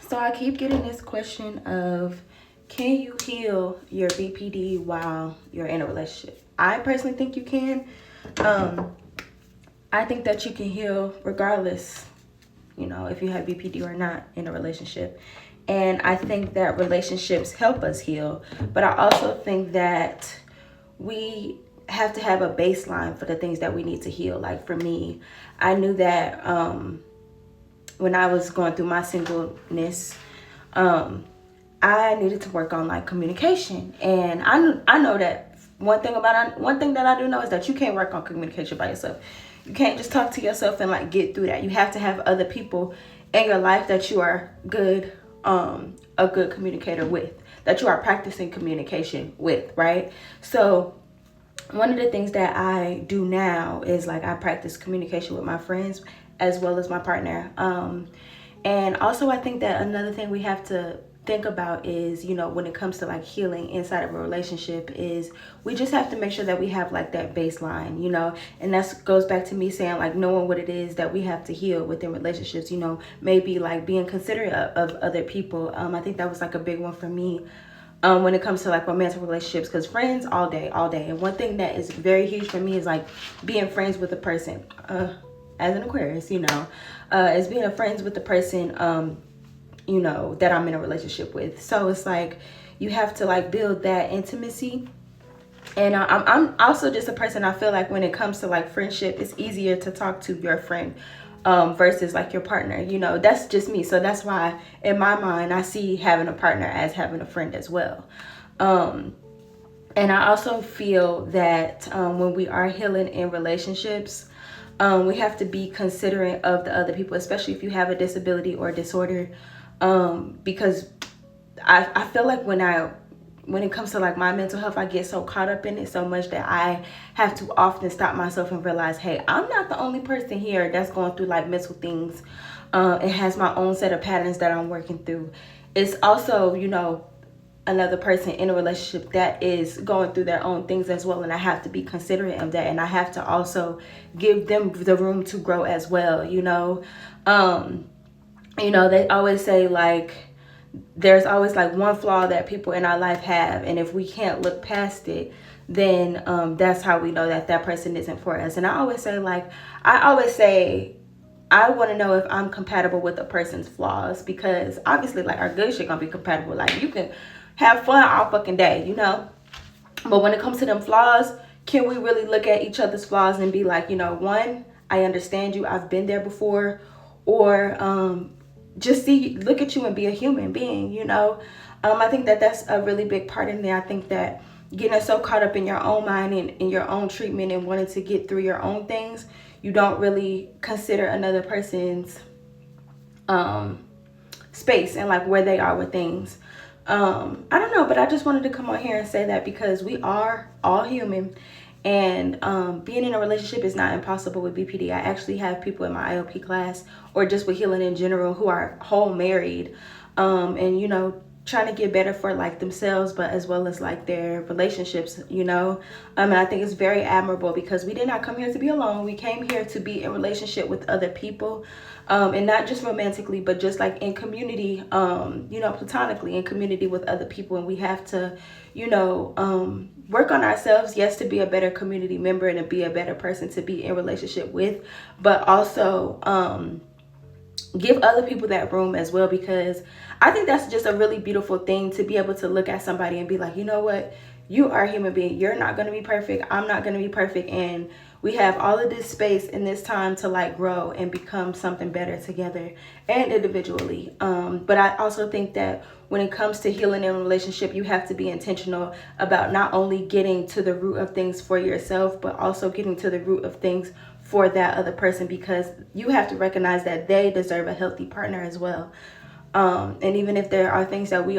So I keep getting this question of, can you heal your BPD while you're in a relationship? I personally think you can. Um, I think that you can heal regardless, if you have BPD or not in a relationship. And I think that relationships help us heal. But I also think that we have to have a baseline for the things that we need to heal. Like for me, I knew that when I was going through my singleness, um, I needed to work on like communication. And I know that one thing that I do know is that you can't work on communication by yourself. You can't just talk to yourself and like get through that. You have to have other people in your life that you are a good communicator with, that you are practicing communication with, right? So one of the things that I do now is like I practice communication with my friends as well as my partner. And also I think that another thing we have to think about is, when it comes to like healing inside of a relationship, is we just have to make sure that we have like that baseline, and that goes back to me saying like knowing what it is that we have to heal within relationships, maybe like being considerate of other people. I think that was like a big one for me. When it comes to like romantic relationships, because friends all day. And one thing that is very huge for me is like being friends with a person, as an Aquarius, is being friends with the person, that I'm in a relationship with. So it's like you have to like build that intimacy. And I'm also just a person, I feel like when it comes to like friendship, it's easier to talk to your friend versus like your partner. That's just me. So that's why in my mind, I see having a partner as having a friend as well. And I also feel that when we are healing in relationships, we have to be considerate of the other people, especially if you have a disability or disorder. Because I feel like when it comes to like my mental health, I get so caught up in it so much that I have to often stop myself and realize, hey, I'm not the only person here that's going through like mental things. It has my own set of patterns that I'm working through. It's also, another person in a relationship that is going through their own things as well. And I have to be considerate of that. And I have to also give them the room to grow as well. They always say like, there's always like one flaw that people in our life have, and if we can't look past it, then that's how we know that person isn't for us. And I always say I want to know if I'm compatible with a person's flaws, because obviously like our good shit gonna be compatible. Like you can have fun all fucking day, but when it comes to them flaws, can we really look at each other's flaws and be like, one, I understand you, I've been there before, or just look at you and be a human being, I think that that's a really big part in there. I think that getting so caught up in your own mind and in your own treatment and wanting to get through your own things, you don't really consider another person's space and like where they are with things. I don't know, but I just wanted to come on here and say that because we are all human. And being in a relationship is not impossible with BPD. I actually have people in my IOP class, or just with healing in general, who are whole married, and trying to get better for like themselves, but as well as like their relationships. And I think it's very admirable, because we did not come here to be alone. We came here to be in relationship with other people, and not just romantically, but just like in community, platonically in community with other people. And we have to, work on ourselves, yes, to be a better community member and to be a better person to be in relationship with, but also give other people that room as well, because I think that's just a really beautiful thing, to be able to look at somebody and be like, you know what, you are a human being. You're not going to be perfect. I'm not going to be perfect. And we have all of this space and this time to like grow and become something better together and individually. But I also think that when it comes to healing in a relationship, you have to be intentional about not only getting to the root of things for yourself, but also getting to the root of things for that other person, because you have to recognize that they deserve a healthy partner as well. And even if there are things that we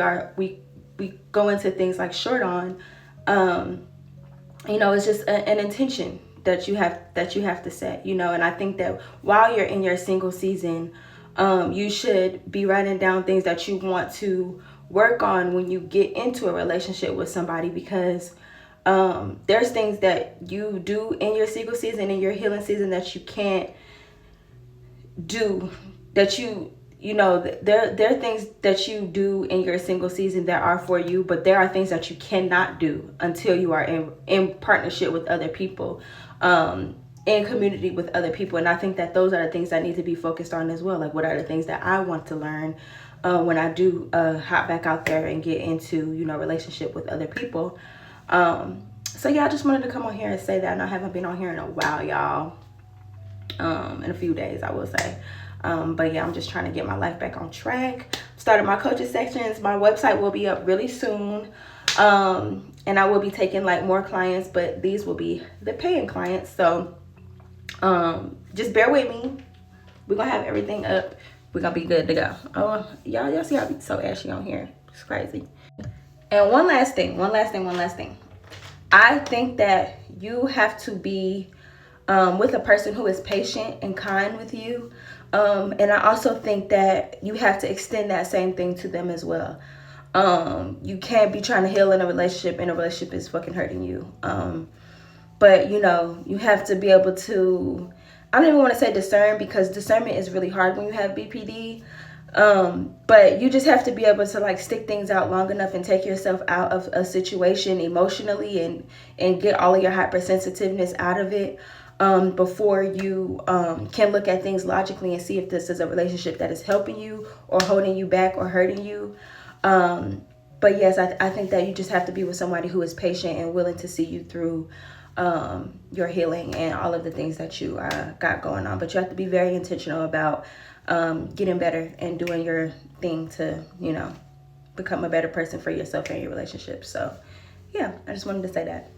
go into things like short on, it's just an intention that you have to set, and I think that while you're in your single season, you should be writing down things that you want to work on when you get into a relationship with somebody, because there's things that you do in your single season, in your healing season, that you can't do, that you you know, there are things that you do in your single season that are for you, but there are things that you cannot do until you are in partnership with other people, in community with other people. And I think that those are the things that need to be focused on as well. Like, what are the things that I want to learn when I do hop back out there and get into, you know, relationship with other people. So yeah, I just wanted to come on here and say that. And I haven't been on here in a while, y'all. In a few days, I will say. But yeah, I'm just trying to get my life back on track. Started my coaching sections. My website will be up really soon. And I will be taking like more clients, but these will be the paying clients. So just bear with me. We're gonna have everything up. We're gonna be good to go. Oh, y'all see how I be so ashy on here. It's crazy. And one last thing. I think that you have to be with a person who is patient and kind with you. And I also think that you have to extend that same thing to them as well. You can't be trying to heal in a relationship and a relationship is fucking hurting you. But you know, you have to be able to, I don't even want to say discern, because discernment is really hard when you have BPD. But you just have to be able to like stick things out long enough and take yourself out of a situation emotionally and get all of your hypersensitiveness out of it, before you can look at things logically and see if this is a relationship that is helping you or holding you back or hurting you. But yes, I think that you just have to be with somebody who is patient and willing to see you through your healing and all of the things that you got going on. But you have to be very intentional about getting better and doing your thing to, you know, become a better person for yourself and your relationship. So yeah, I just wanted to say that.